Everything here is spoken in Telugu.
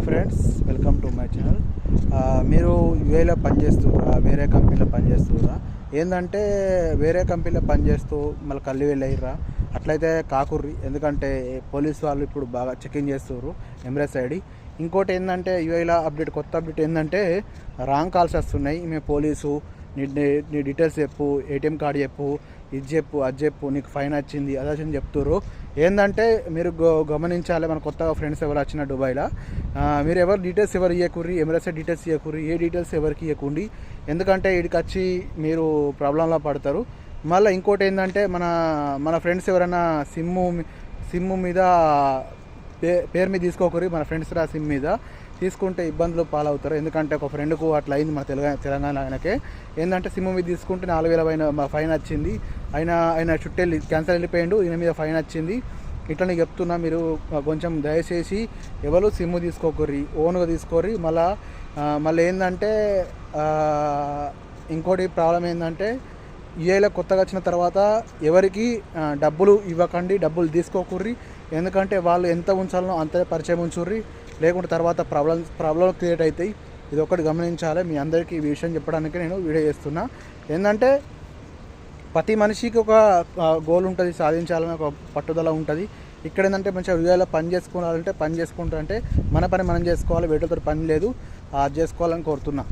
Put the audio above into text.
Hi friends, welcome to my channel. మీరు యూఏలో పనిచేస్తురా, వేరే కంపెనీలో పనిచేస్తురా? ఏంటంటే వేరే కంపెనీలో పనిచేస్తూ మళ్ళీ కళ్ళు వెళ్ళయ్యరా అట్లయితే కాకుర్రి. ఎందుకంటే పోలీస్ వాళ్ళు ఇప్పుడు బాగా చెకింగ్ చేస్తున్నారు ఎంబ్రెస్ ఐడి. ఇంకోటి ఏంటంటే యూఏలో కొత్త అప్డేట్ ఏంటంటే రాంగ్ కాల్స్ వస్తున్నాయి. మేము పోలీసు, నీ డీటెయిల్స్ చెప్పు, ఏటీఎం కార్డు చెప్పు, ఇది చెప్పు, అది చెప్పు, నీకు ఫైన్ వచ్చింది, అది వచ్చింది చెప్తుర్రు. ఏంటంటే మీరు గమనించాలి, మన కొత్తగా ఫ్రెండ్స్ ఎవరు వచ్చిన దుబాయ్లో మీరు ఎవరు డీటెయిల్స్ ఎవరు ఇవ్వకుర్రి, ఎంబ్రెస్ డీటెయిల్స్ ఇవ్వకుర్రి, ఏ డీటెయిల్స్ ఎవరికి ఇవ్వకుండి. ఎందుకంటే ఇక్కడికి వచ్చి మీరు ప్రాబ్లంలో పడతారు. మళ్ళీ ఇంకోటి ఏంటంటే మన ఫ్రెండ్స్ ఎవరైనా సిమ్ము మీద పేరు మీద తీసుకోకూరి. మన ఫ్రెండ్స్ సిమ్ మీద తీసుకుంటే ఇబ్బందులు పాలవుతారు. ఎందుకంటే ఒక ఫ్రెండ్కు అట్లా అయింది మన తెలంగాణ ఆయనకే. ఏంటంటే సిమ్ మీద తీసుకుంటే 4,000 ఫైన్ వచ్చింది. ఆయన చుట్టూ క్యాన్సర్ వెళ్ళిపోయిండు, ఈయన మీద ఫైన్ వచ్చింది. ఇట్లా నేను చెప్తున్నా, మీరు కొంచెం దయచేసి ఎవరు సిమ్ తీసుకోకూరి, ఓన్గా తీసుకోరి. మళ్ళీ ఏంటంటే ఇంకోటి ప్రాబ్లం ఏంటంటే యూఏలో కొత్తగా వచ్చిన తర్వాత ఎవరికి డబ్బులు ఇవ్వకండి, డబ్బులు తీసుకోకూర్రి. ఎందుకంటే వాళ్ళు ఎంత ఉంచాలనో అంతే పరిచయం ఉంచుర్రి, లేకుంటే తర్వాత ప్రాబ్లం క్రియేట్ అవుతాయి. ఇది ఒకటి గమనించాలి. మీ అందరికీ ఈ విషయం చెప్పడానికి నేను వీడియో చేస్తున్నా. ఏంటంటే ప్రతి మనిషికి ఒక గోల్ ఉంటుంది, సాధించాలని ఒక పట్టుదల ఉంటుంది. ఇక్కడ ఏంటంటే మంచిగా యూఏలో పని చేసుకుంటారంటే మన పని మనం చేసుకోవాలి, వేటలతో పని లేదు, అది చేసుకోవాలని కోరుతున్నా.